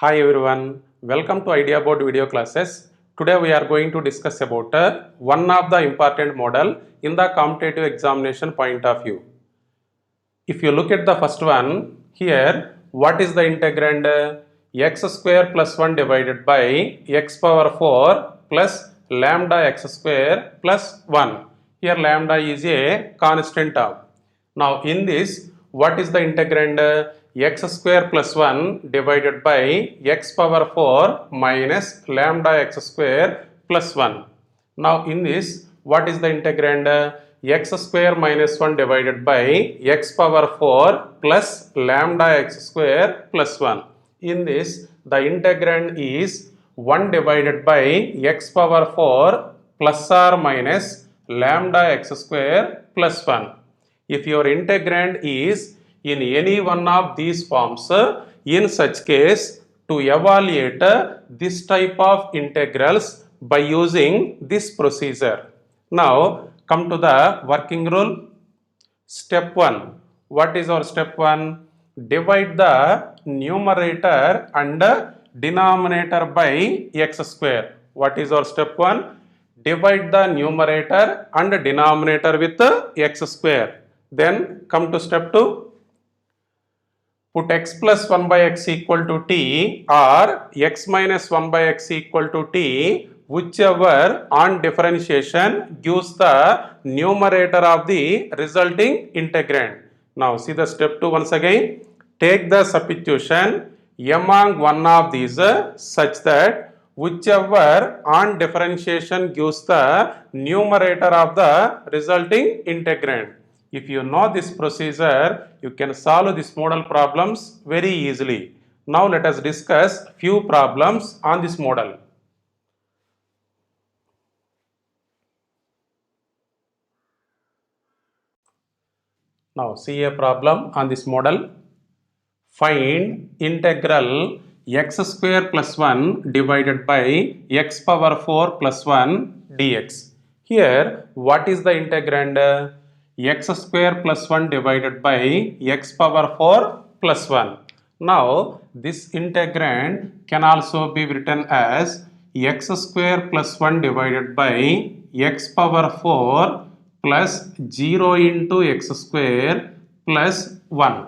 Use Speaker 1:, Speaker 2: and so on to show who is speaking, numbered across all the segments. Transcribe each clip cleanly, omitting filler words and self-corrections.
Speaker 1: Hi everyone, welcome to Idea Board video classes. Today we are going to discuss about one of the important model in the competitive examination point of view. If you look at the first one, here what is the integrand? X square plus 1 divided by x power 4 plus lambda x square plus 1. Here lambda is a constant term. Now in this, what is the integrand? X square plus 1 divided by x power 4 minus lambda x square plus 1. Now in this, what is the integrand? X square minus 1 divided by x power 4 plus lambda x square plus 1. In this, the integrand is 1 divided by x power 4 plus or minus lambda x square plus 1. If your integrand is in any one of these forms, in such case, to evaluate this type of integrals by using this procedure. Now, come to the working rule. Step 1. What is our step 1? Divide the numerator and denominator by x square. What is our step 1? Divide the numerator and denominator with x square. Then come to step 2. Put x plus 1 by x equal to t or x minus 1 by x equal to t, whichever on differentiation gives the numerator of the resulting integrand. Now see the step 2 once again. Take the substitution among one of these such that whichever on differentiation gives the numerator of the resulting integrand. If you know this procedure, you can solve these model problems very easily. Now let us discuss few problems on this model. Now see a problem on this model. Find integral x square plus 1 divided by x power 4 plus 1 dx. Here, what is the integrand? X square plus 1 divided by x power 4 plus 1. Now, this integrand can also be written as x square plus 1 divided by x power 4 plus 0 into x square plus 1.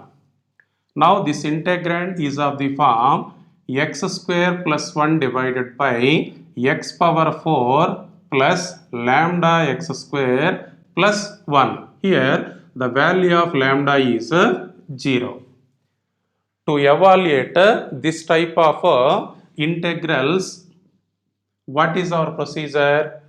Speaker 1: Now this integrand is of the form x square plus 1 divided by x power 4 plus lambda x square plus 1. Here the value of lambda is 0. To evaluate this type of integrals, what is our procedure?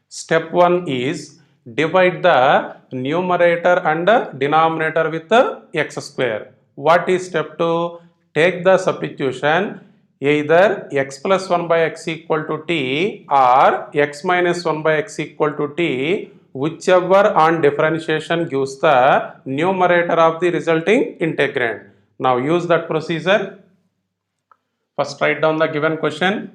Speaker 1: Step 1 is divide the numerator and denominator with x square. What is step 2? Take the substitution either x plus 1 by x equal to t or x minus 1 by x equal to t, whichever on differentiation gives the numerator of the resulting integrand. Now use that procedure. First write down the given question.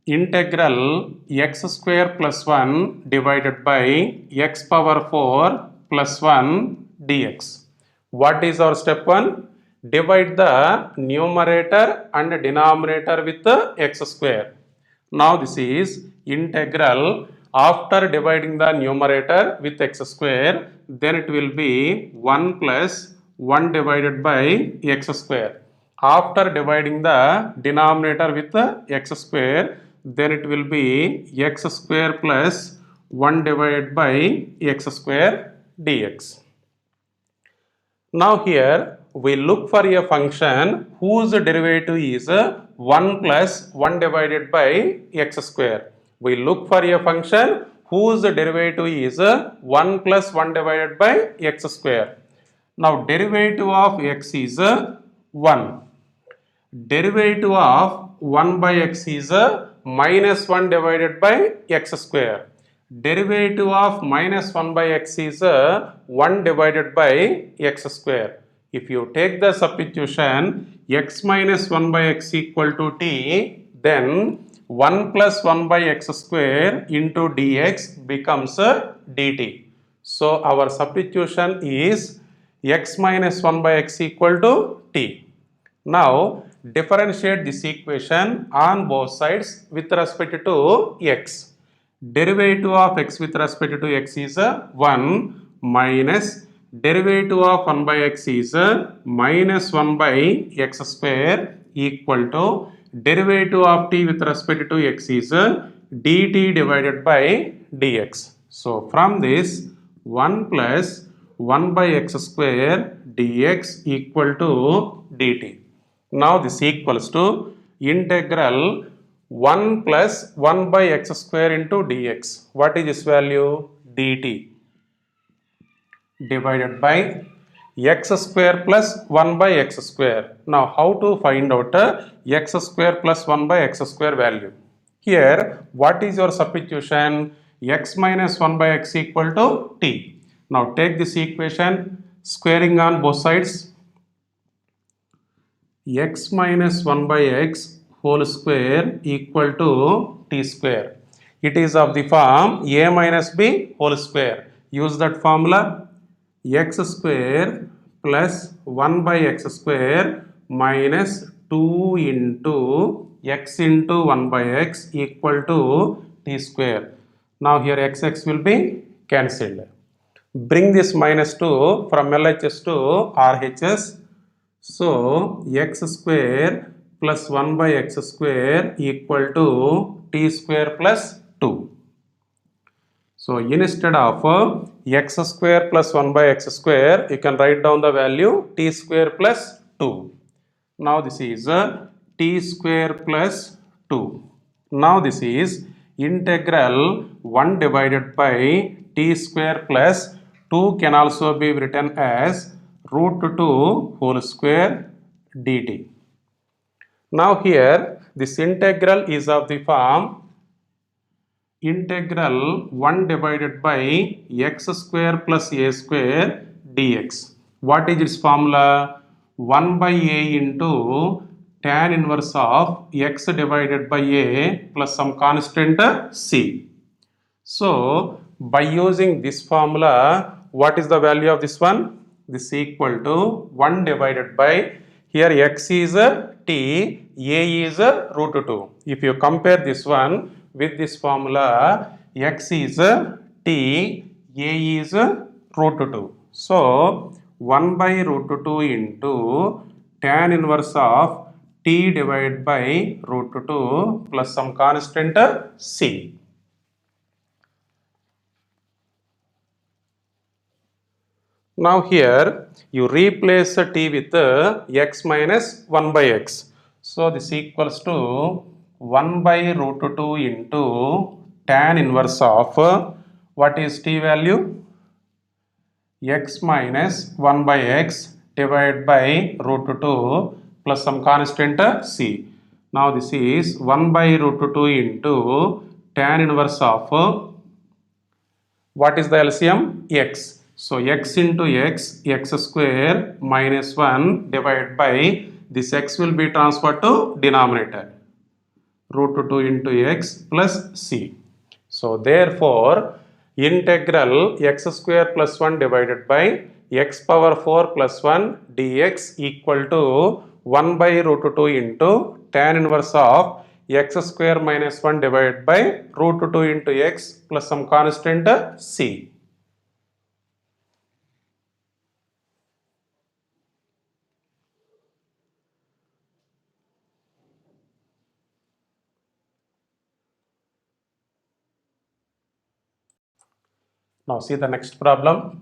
Speaker 1: Integral x square plus 1 divided by x power 4 plus 1 dx. What is our step 1? Divide the numerator and denominator with x square. Now this is integral. After dividing the numerator with x square, then it will be 1 plus 1 divided by x square. After dividing the denominator with x square, then it will be x square plus 1 divided by x square dx. Now here we look for a function whose derivative is 1 plus 1 divided by x square. We look for a function whose derivative is 1 plus 1 divided by x square. Now derivative of x is 1. Derivative of 1 by x is minus 1 divided by x square. Derivative of minus 1 by x is 1 divided by x square. If you take the substitution x minus 1 by x equal to t, then 1 plus 1 by x square into dx becomes dt. So our substitution is x minus 1 by x equal to t. Now differentiate this equation on both sides with respect to x. Derivative of x with respect to x is 1 minus derivative of 1 by x is minus 1 by x square equal to derivative of t with respect to x is dt divided by dx. So from this 1 plus 1 by x square dx equal to dt. Now this equals to integral 1 plus 1 by x square into dx. What is this value? dt divided by x square plus 1 by x square. Now how to find out x square plus 1 by x square value? Here what is your substitution? X minus 1 by x equal to t. Now take this equation, squaring on both sides. X minus 1 by x whole square equal to t square. It is of the form a minus b whole square. Use that formula. X square plus 1 by x square minus 2 into x into 1 by x equal to t square. Now here x will be cancelled. Bring this minus 2 from LHS to RHS. So x square plus 1 by x square equal to t square plus 2. So instead of x square plus 1 by x square, you can write down the value t square plus 2. Now this is t square plus 2. Now this is integral 1 divided by t square plus 2 can also be written as root 2 whole square dt. Now here this integral is of the form integral 1 divided by x square plus a square dx. What is its formula? 1 by a into tan inverse of x divided by a plus some constant c. So by using this formula, what is the value of this one? This is equal to 1 divided by, here x is t, a is root 2. If you compare this one with this formula, x is t, a is root 2. So 1 by root 2 into tan inverse of t divided by root 2 plus some constant c. Now here you replace t with x minus 1 by x. So this equals to 1 by root 2 into tan inverse of what is t value? X minus 1 by x divided by root 2 plus some constant c. Now this is 1 by root 2 into tan inverse of what is the LCM? X. So x into x, x square minus 1 divided by this x will be transferred to denominator. Root 2 into x plus c. So therefore integral x square plus 1 divided by x power 4 plus 1 dx equal to 1 by root 2 into tan inverse of x square minus 1 divided by root 2 into x plus some constant c. Now see the next problem.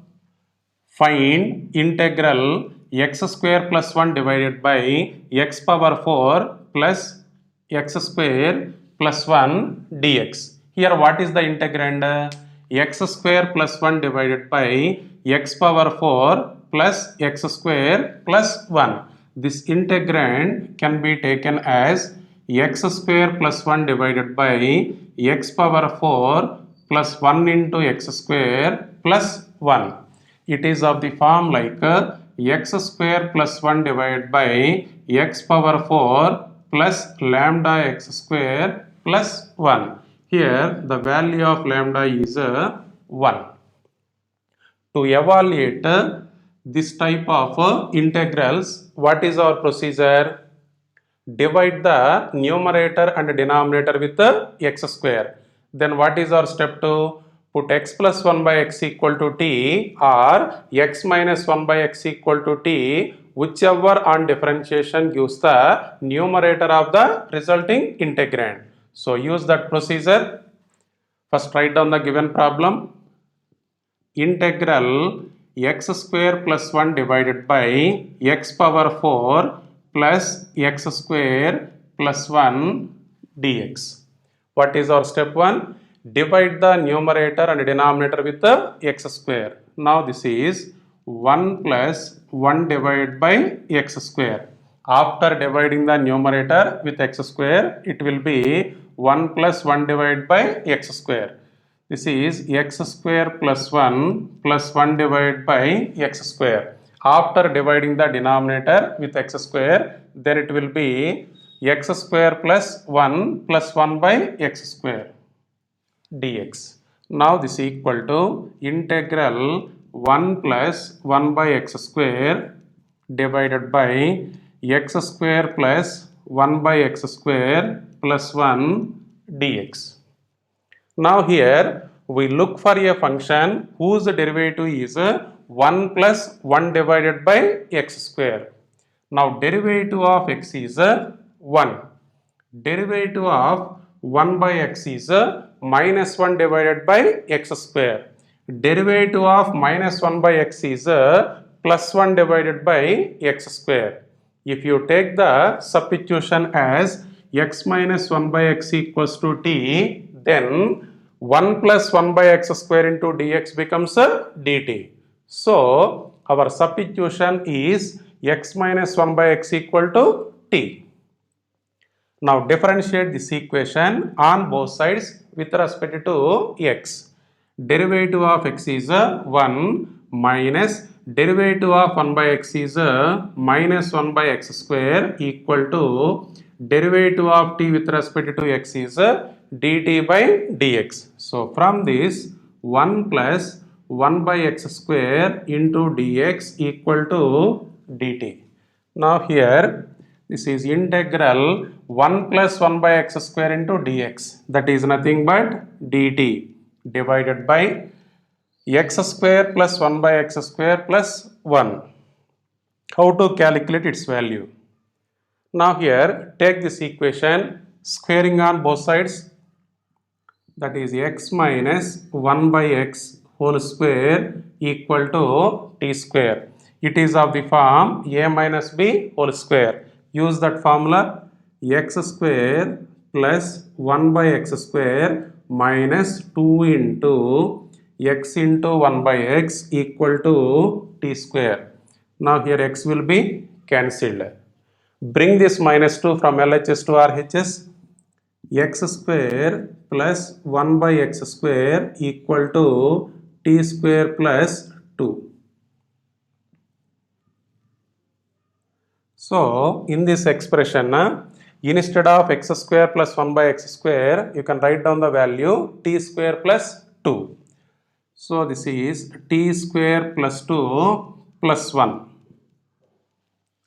Speaker 1: Find integral x square plus 1 divided by x power 4 plus x square plus 1 dx. Here what is the integrand? X square plus 1 divided by x power 4 plus x square plus 1. This integrand can be taken as x square plus 1 divided by x power 4 plus 1 into x square plus 1. It is of the form like x square plus 1 divided by x power 4 plus lambda x square plus 1. Here the value of lambda is 1. To evaluate this type of integrals, what is our procedure? Divide the numerator and denominator with the x square. Then what is our step 2? Put x plus 1 by x equal to t or x minus 1 by x equal to t, whichever on differentiation gives the numerator of the resulting integrand. So use that procedure. First write down the given problem. Integral x square plus 1 divided by x power 4 plus x square plus 1 dx. What is our step 1? Divide the numerator and denominator with the x square. Now this is 1 plus 1 divided by x square. After dividing the numerator with x square, it will be 1 plus 1 divided by x square. This is x square plus 1 divided by x square. After dividing the denominator with x square, then it will be x square plus 1 by x square dx. Now this is equal to integral 1 plus 1 by x square divided by x square plus 1 by x square plus 1 dx. Now here we look for a function whose derivative is 1 plus 1 divided by x square. Now derivative of x is 1. Derivative of 1 by x is minus 1 divided by x square. Derivative of minus 1 by x is plus 1 divided by x square. If you take the substitution as x minus 1 by x equals to t, then 1 plus 1 by x square into dx becomes dt. So our substitution is x minus 1 by x equal to t. Now differentiate this equation on both sides with respect to x. Derivative of x is 1 minus derivative of 1 by x is minus 1 by x square equal to derivative of t with respect to x is dt by dx. So from this 1 plus 1 by x square into dx equal to dt. Now here this is integral 1 plus 1 by x square into dx, that is nothing but dt divided by x square plus 1 by x square plus 1. How to calculate its value? Now here take this equation, squaring on both sides, that is x minus 1 by x whole square equal to t square. It is of the form a minus b whole square. Use that formula, x square plus 1 by x square minus 2 into x into 1 by x equal to t square. Now here x will be cancelled. Bring this minus 2 from LHS to RHS. X square plus 1 by x square equal to t square plus 2. So in this expression, instead of x square plus 1 by x square, you can write down the value t square plus 2. So this is t square plus 2 plus 1.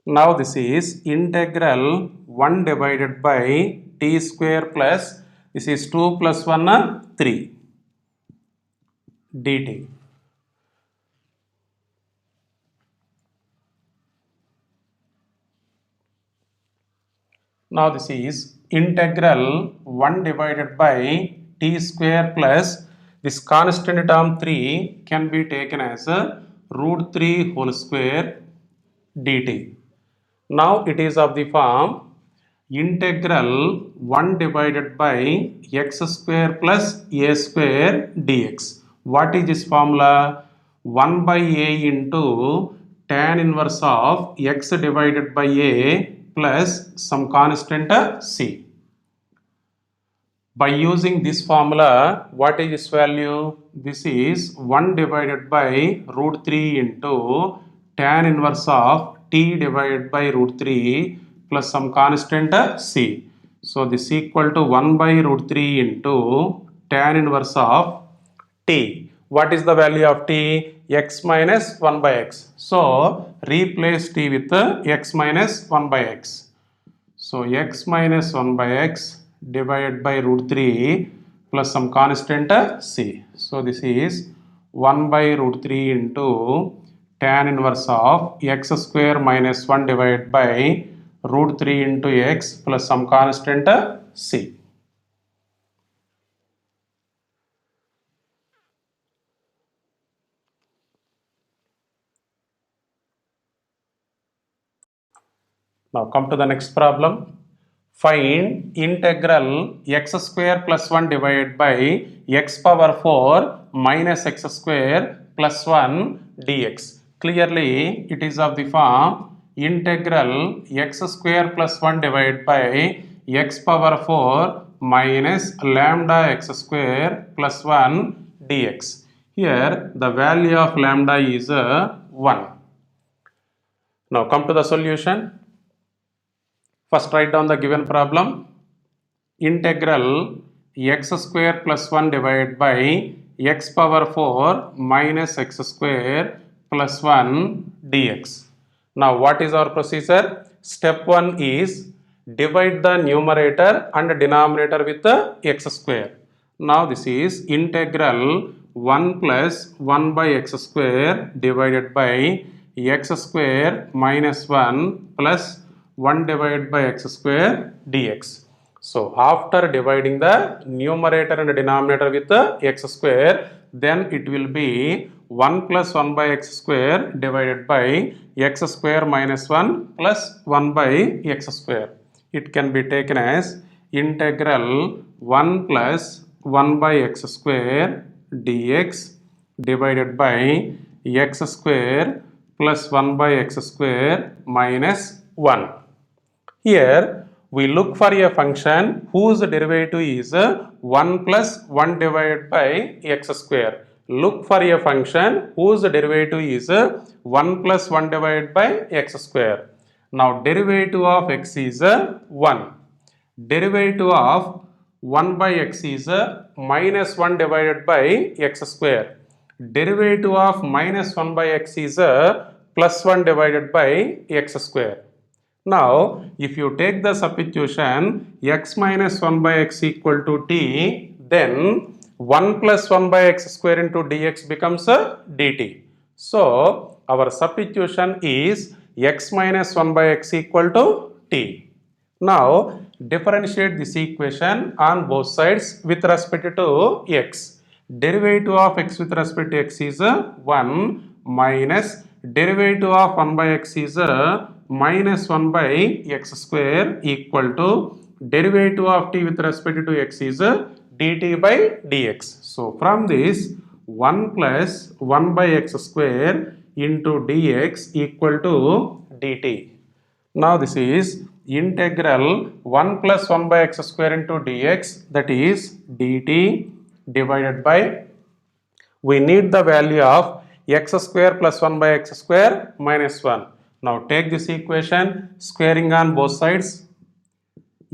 Speaker 1: Now this is integral 1 divided by t square plus, this is 2 plus 1 3 dt. Now this is integral 1 divided by t square plus, this constant term 3 can be taken as root 3 whole square dt. Now it is of the form integral 1 divided by x square plus a square dx. What is this formula? 1 by a into tan inverse of x divided by a plus some constant c. By using this formula, what is this value? This is 1 divided by root 3 into tan inverse of t divided by root 3 plus some constant c. So this equal to 1 by root 3 into tan inverse of t. What is the value of t? x minus 1 by x. So replace t with x minus 1 by x. So x minus 1 by x divided by root 3 plus some constant c. So this is 1 by root 3 into tan inverse of x square minus 1 divided by root 3 into x plus some constant c. Now come to the next problem. Find integral x square plus 1 divided by x power 4 minus x square plus 1 dx. Clearly it is of the form integral x square plus 1 divided by x power 4 minus lambda x square plus 1 dx. Here the value of lambda is 1. Now come to the solution. First write down the given problem. Integral x square plus 1 divided by x power 4 minus x square plus 1 dx. Now what is our procedure? Step 1 is divide the numerator and denominator with the x square. Now this is integral 1 plus 1 by x square divided by x square minus 1 plus 1 divided by x square dx. So after dividing the numerator and denominator with the x square, then it will be 1 plus 1 by x square divided by x square minus 1 plus 1 by x square. It can be taken as integral 1 plus 1 by x square dx divided by x square plus 1 by x square minus 1. Here we look for a function whose derivative is 1 plus 1 divided by x square. Look for a function whose derivative is 1 plus 1 divided by x square. Now derivative of x is 1. Derivative of 1 by x is minus 1 divided by x square. Derivative of minus 1 by x is plus 1 divided by x square. Now, if you take the substitution x minus 1 by x equal to t, then 1 plus 1 by x square into dx becomes dt. So, our substitution is x minus 1 by x equal to t. Now, differentiate this equation on both sides with respect to x. Derivative of x with respect to x is 1 minus derivative of 1 by x is minus 1 by x square equal to derivative of t with respect to x is dt by dx. So from this 1 plus 1 by x square into dx equal to dt. Now this is integral 1 plus 1 by x square into dx, that is dt divided by, we need the value of x square plus 1 by x square minus 1. Now take this equation, squaring on both sides,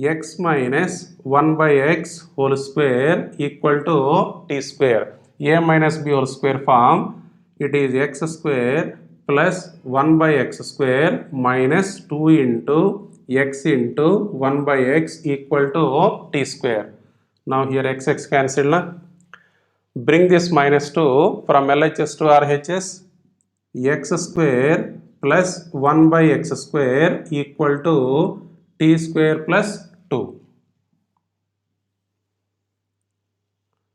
Speaker 1: x minus 1 by x whole square equal to t square. A minus b whole square form, it is x square plus 1 by x square minus 2 into x into 1 by x equal to t square. Now here x cancelled. Bring this minus 2 from LHS to RHS. X square plus 1 by x square equal to t square plus 2.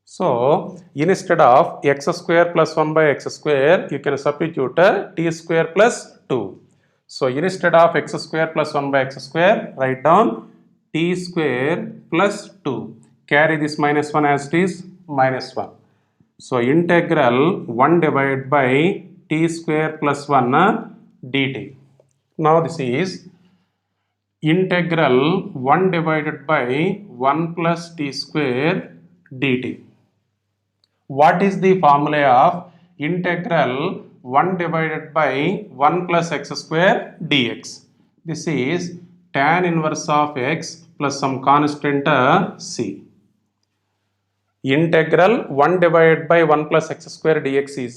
Speaker 1: So, instead of x square plus 1 by x square, you can substitute t square plus 2. So, instead of x square plus 1 by x square, write down t square plus 2. Carry this minus 1 as it is, minus 1. So, integral 1 divided by t square plus 1 dt. Now, this is integral 1 divided by 1 plus t square dt. What is the formula of integral 1 divided by 1 plus x square dx? This is tan inverse of x plus some constant c. Integral 1 divided by 1 plus x square dx is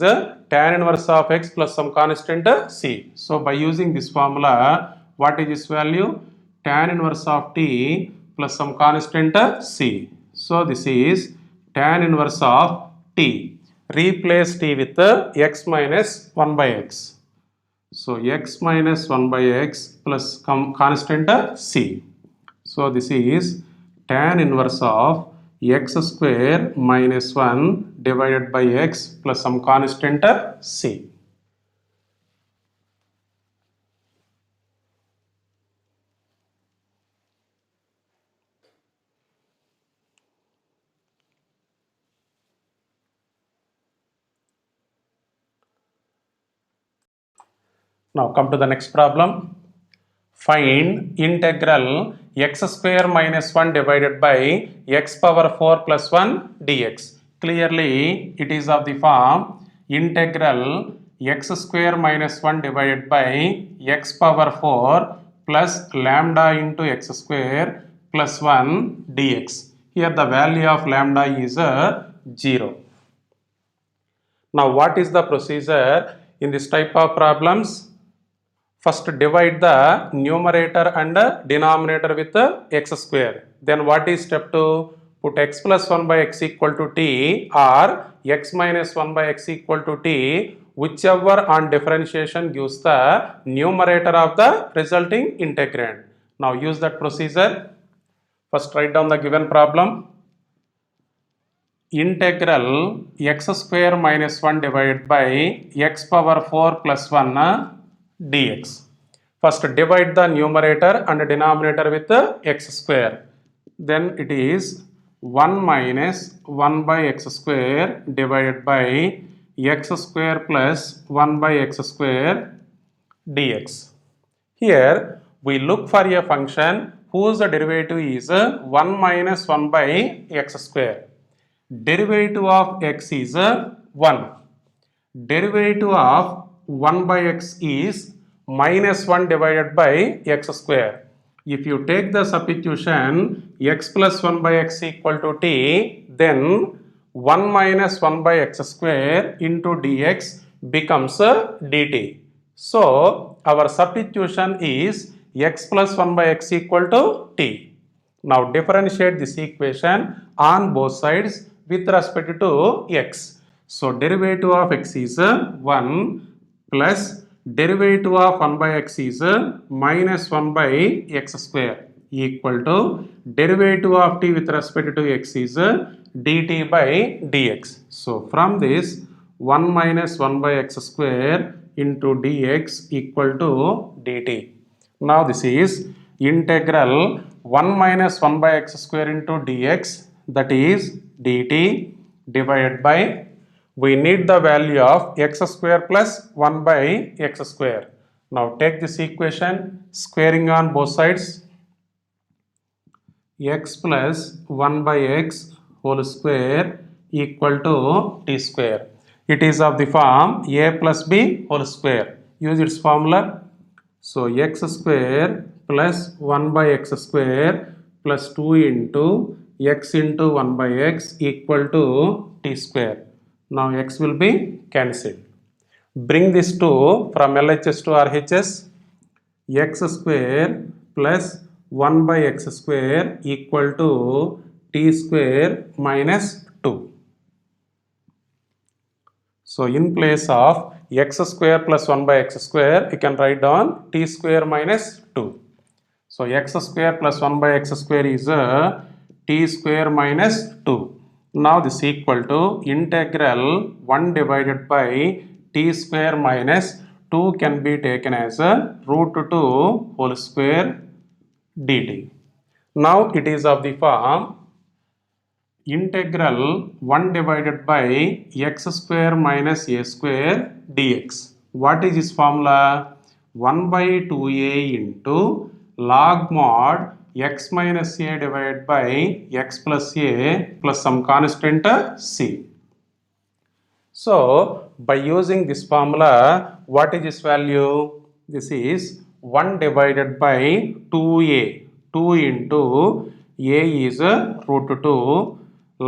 Speaker 1: tan inverse of x plus some constant c. So by using this formula, what is this value? Tan inverse of t plus some constant c. So this is tan inverse of t. Replace t with x minus 1 by x. So x minus 1 by x plus constant c. So this is tan inverse of x square minus 1 divided by x plus some constant c. Now come to the next problem. Find integral x square minus 1 divided by x power 4 plus 1 dx. Clearly, it is of the form integral x square minus 1 divided by x power 4 plus lambda into x square plus 1 dx. Here the value of lambda is 0. Now what is the procedure in this type of problems? First divide the numerator and denominator with x square. Then what is step 2? Put x plus 1 by x equal to t or x minus 1 by x equal to t, whichever on differentiation gives the numerator of the resulting integrand. Now use that procedure. First write down the given problem. Integral x square minus 1 divided by x power 4 plus 1 dx. First divide the numerator and denominator with x square. Then it is 1 minus 1 by x square divided by x square plus 1 by x square dx. Here we look for a function whose derivative is 1 minus 1 by x square. Derivative of x is 1. Derivative of 1 by x is minus 1 divided by x square. If you take the substitution x plus 1 by x equal to t, then 1 minus 1 by x square into dx becomes dt. So our substitution is x plus 1 by x equal to t. Now differentiate this equation on both sides with respect to x. So derivative of x is 1 plus derivative of 1 by x is minus 1 by x square equal to derivative of t with respect to x is dt by dx. So from this 1 minus 1 by x square into dx equal to dt. Now this is integral 1 minus 1 by x square into dx, that is dt, divided by, we need the value of x square plus 1 by x square. Now take this equation, squaring on both sides, x plus 1 by x whole square equal to t square. It is of the form a plus b whole square. Use its formula. So x square plus 1 by x square plus 2 into x into 1 by x equal to t square. Now x will be cancelled. Bring this 2 from LHS to RHS. X square plus 1 by x square equal to t square minus 2. So in place of x square plus 1 by x square, you can write down t square minus 2. So x square plus 1 by x square is t square minus 2. Now this equal to integral 1 divided by t square minus 2 can be taken as root 2 whole square dt. Now it is of the form integral 1 divided by x square minus a square dx. What is this formula? 1 by 2a into log mod x minus a divided by x plus a plus some constant c. So by using this formula, what is this value? This is 1 divided by 2a. 2 into a is root 2,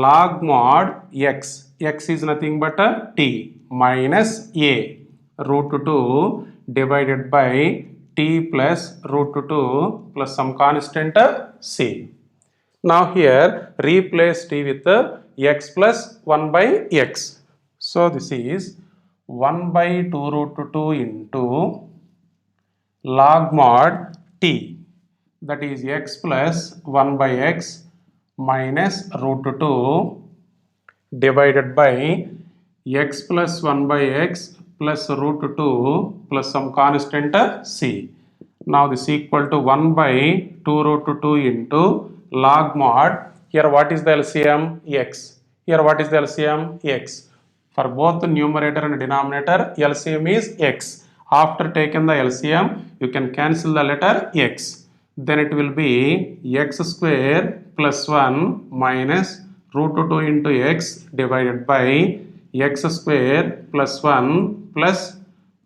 Speaker 1: log mod x is nothing but a t minus a root 2 divided by t plus root 2 plus some constant c. Now here replace t with x plus 1 by x. So this is 1 by 2 root 2 into log mod t, that is x plus 1 by x minus root 2 divided by x plus 1 by x plus root 2 plus some constant c. Now this equal to 1 by 2 root 2 into log mod. Here what is the LCM? X. Here what is the LCM? X. For both the numerator and denominator, LCM is x. After taking the LCM, you can cancel the letter x. Then it will be x square plus 1 minus root 2 into x divided by x square plus 1 plus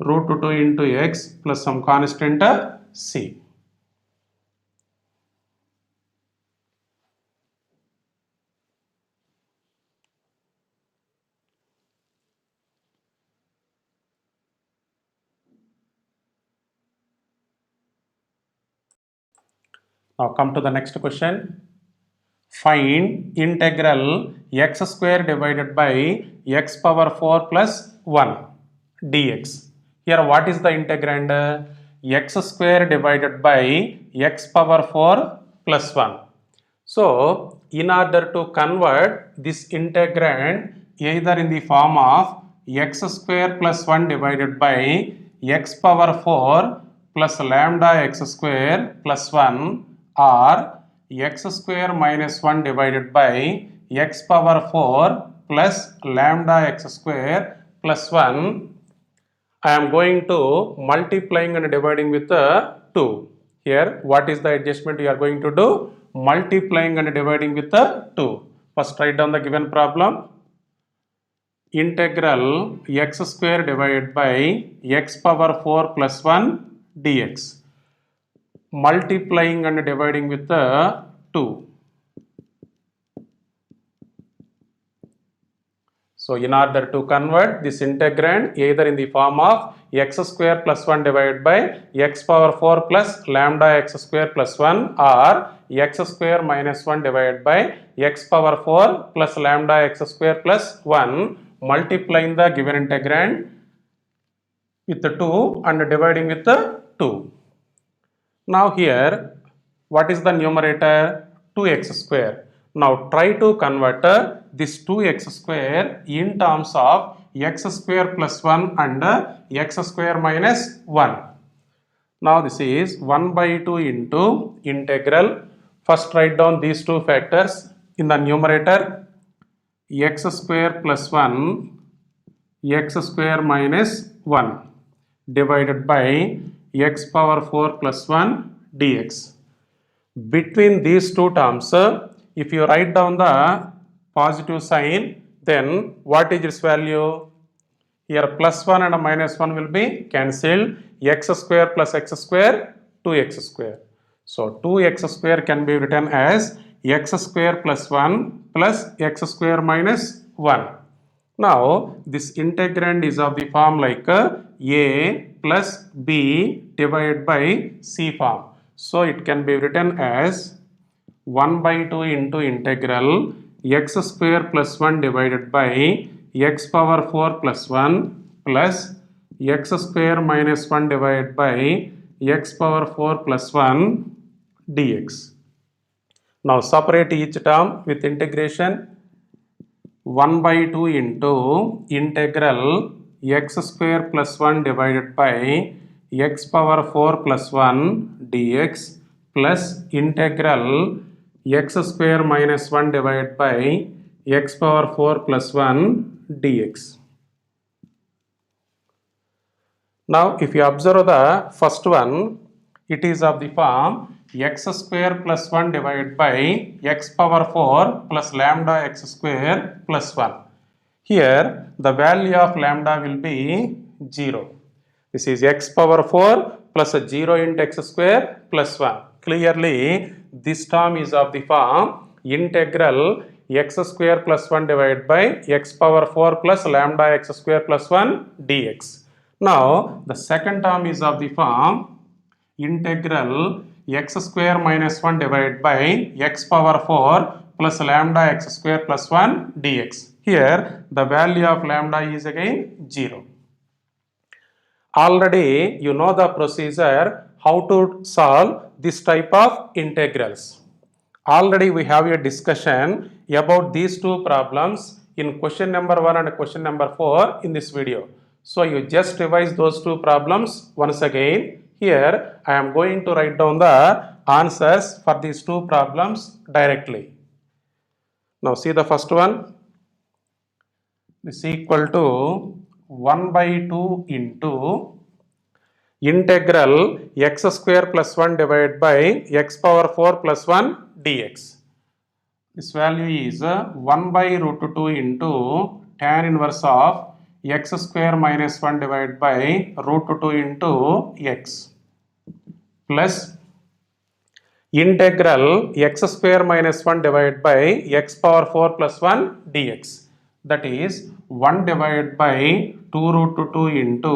Speaker 1: root 2 into x plus some constant c. Now come to the next question. Find integral x square divided by x power 4 plus 1 dx. Here what is the integrand? X square divided by x power 4 plus 1. So in order to convert this integrand either in the form of x square plus 1 divided by x power 4 plus lambda x square plus 1 or x square minus 1 divided by x power 4 plus lambda x square plus 1, I am going to multiplying and dividing with 2. Here what is the adjustment you are going to do? Multiplying and dividing with 2. First write down the given problem. Integral x square divided by x power 4 plus 1 dx. Multiplying and dividing with 2. So in order to convert this integrand either in the form of x square plus 1 divided by x power 4 plus lambda x square plus 1 or x square minus 1 divided by x power 4 plus lambda x square plus 1, multiplying the given integrand with the 2 and dividing with the 2. Now here what is the numerator? 2x square. Now try to convert this 2x square in terms of x square plus 1 and x square minus 1. Now this is 1 by 2 into integral. First write down these two factors in the numerator. X square plus 1 x square minus 1 divided by x power 4 plus 1 dx. Between these two terms, if you write down the positive sign, then what is its value? Here plus 1 and minus 1 will be cancelled. X square plus x square, 2x square. So 2x square can be written as x square plus 1 plus x square minus 1. Now this integrand is of the form like a plus b divided by c form. So it can be written as 1 by 2 into integral x square plus 1 divided by x power 4 plus 1 plus x square minus 1 divided by x power 4 plus 1 dx. Now separate each term with integration. 1 by 2 into integral x square plus 1 divided by x power 4 plus 1 dx plus integral x square minus 1 divided by x power 4 plus 1 dx. Now if you observe the first one, it is of the form x square plus 1 divided by x power 4 plus lambda x square plus 1. Here the value of lambda will be 0. This is x power 4 plus 0 into x square plus 1. Clearly this term is of the form integral x square plus 1 divided by x power 4 plus lambda x square plus 1 dx. Now the second term is of the form integral x square minus 1 divided by x power 4 plus lambda x square plus 1 dx. Here the value of lambda is again 0. Already you know the procedure how to solve this type of integrals. Already we have a discussion about these two problems in question number 1 and question number 4 in this video. So you just revise those two problems once again. Here I am going to write down the answers for these two problems directly. Now see the first one. This is equal to 1 by 2 into integral x square plus 1 divided by x power 4 plus 1 dx. This value is 1 by root 2 into tan inverse of x square minus 1 divided by root 2 into x plus integral x square minus 1 divided by x power 4 plus 1 dx. That is 1 divided by 2 root 2 into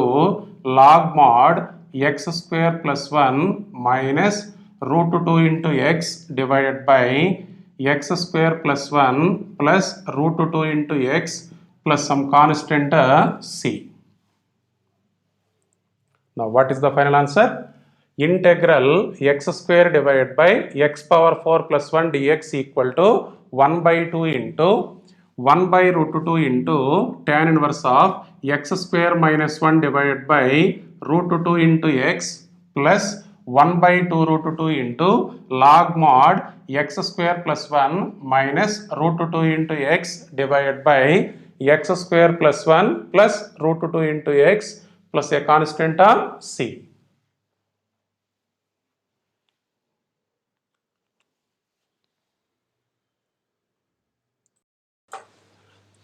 Speaker 1: log mod x square plus 1 minus root 2 into x divided by x square plus 1 plus root 2 into x plus some constant c. Now what is the final answer? Integral x square divided by x power 4 plus 1 dx equal to 1 by 2 into 1 by root 2 into tan inverse of x square minus 1 divided by root 2 into x plus 1 by 2 root 2 into log mod x square plus 1 minus root 2 into x divided by x square plus 1 plus root 2 into x plus a constant term c.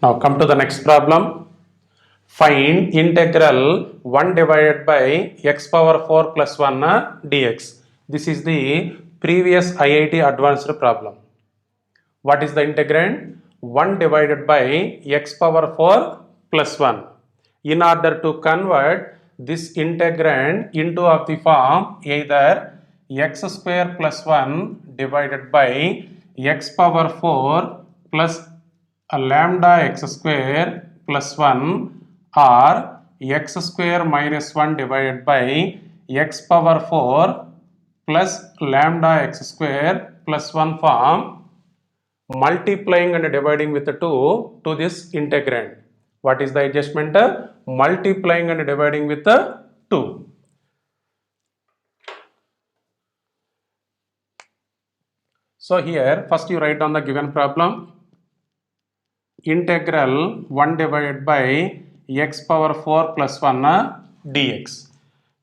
Speaker 1: Now come to the next problem. Find integral 1 divided by x power 4 plus 1 dx. This is the previous IIT advanced problem. What is the integrand? 1 divided by x power 4 plus 1. In order to convert this integrand into of the form either x square plus 1 divided by x power 4 plus a lambda x square plus 1 or x square minus 1 divided by x power 4 plus lambda x square plus 1 form, multiplying and dividing with the 2 to this integrand. What is the adjustment? Multiplying and dividing with the 2. So here first you write down the given problem. Integral 1 divided by x power 4 plus 1 dx.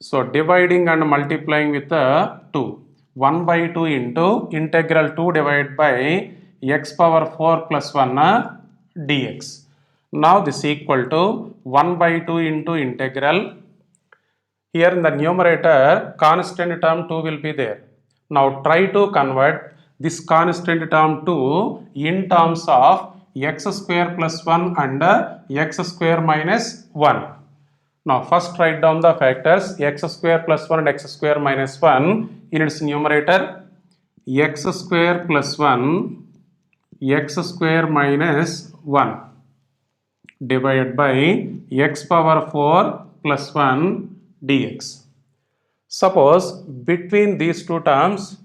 Speaker 1: So dividing and multiplying with the 2. 1 by 2 into integral 2 divided by x power 4 plus 1 dx. Now this is equal to 1 by 2 into integral. Here in the numerator constant term 2 will be there. Now try to convert this constant term to in terms of x square plus 1 and x square minus 1. Now first write down the factors x square plus 1 and x square minus 1 in its numerator. X square plus 1 x square minus 1 divided by x power 4 plus 1 dx. Suppose between these two terms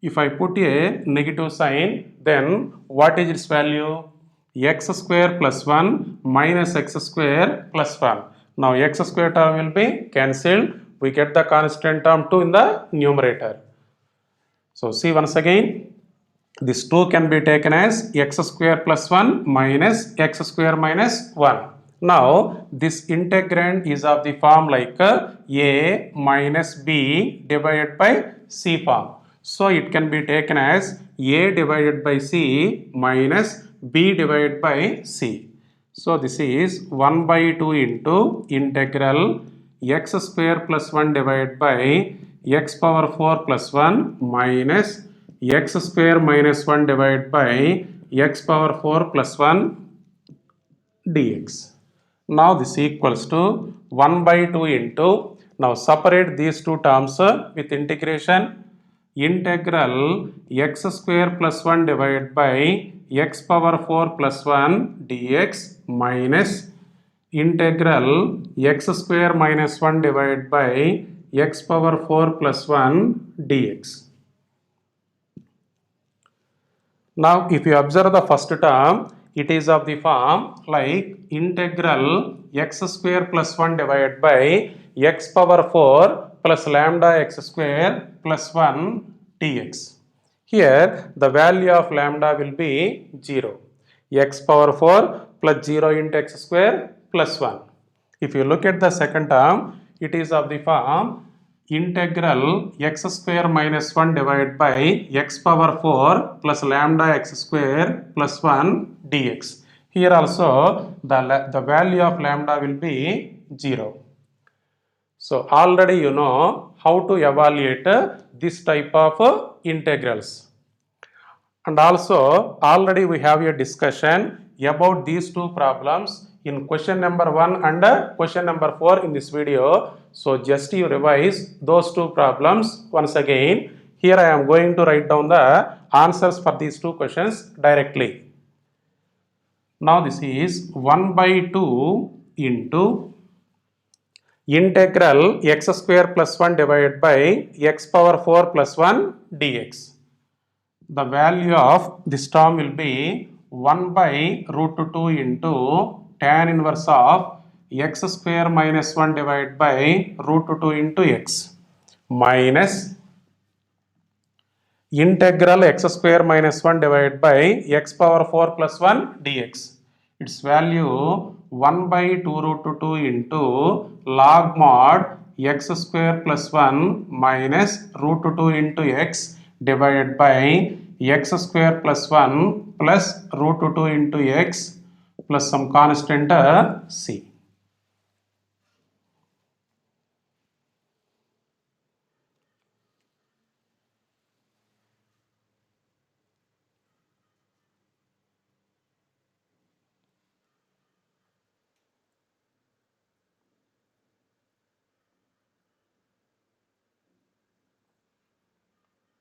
Speaker 1: if I put a negative sign, then what is its value? X square plus 1 minus x square plus 1. Now x square term will be cancelled. We get the constant term 2 in the numerator. So see once again, this 2 can be taken as x square plus 1 minus x square minus 1. Now this integrand is of the form like a minus b divided by c form. So it can be taken as a divided by c minus b divided by c. So this is 1 by 2 into integral x square plus 1 divided by x power 4 plus 1 minus x square minus 1 divided by x power 4 plus 1 dx. Now this equals to 1 by 2 into, now separate these two terms with integration. Integral x square plus 1 divided by x power 4 plus 1 dx minus integral x square minus 1 divided by x power 4 plus 1 dx. Now if you observe the first term, it is of the form like integral x square plus 1 divided by x power 4 plus lambda x square plus 1 dx. Here the value of lambda will be 0. X power 4 plus 0 into x square plus 1. If you look at the second term, it is of the form integral x square minus 1 divided by x power 4 plus lambda x square plus 1 dx. Here also the value of lambda will be 0. So already you know how to evaluate this type of integrals. And also already we have a discussion about these two problems in question number 1 and question number 4 in this video. So just you revise those two problems once again. Here I am going to write down the answers for these two questions directly. Now this is 1 by 2 into integral x square plus 1 divided by x power 4 plus 1 dx. The value of this term will be 1 by root 2 into tan inverse of x square minus 1 divided by root 2 into x minus integral x square minus 1 divided by x power 4 plus 1 dx. Its value 1 by 2 root 2 into log mod x square plus 1 minus root 2 into x divided by x square plus 1 plus root 2 into x plus some constant c.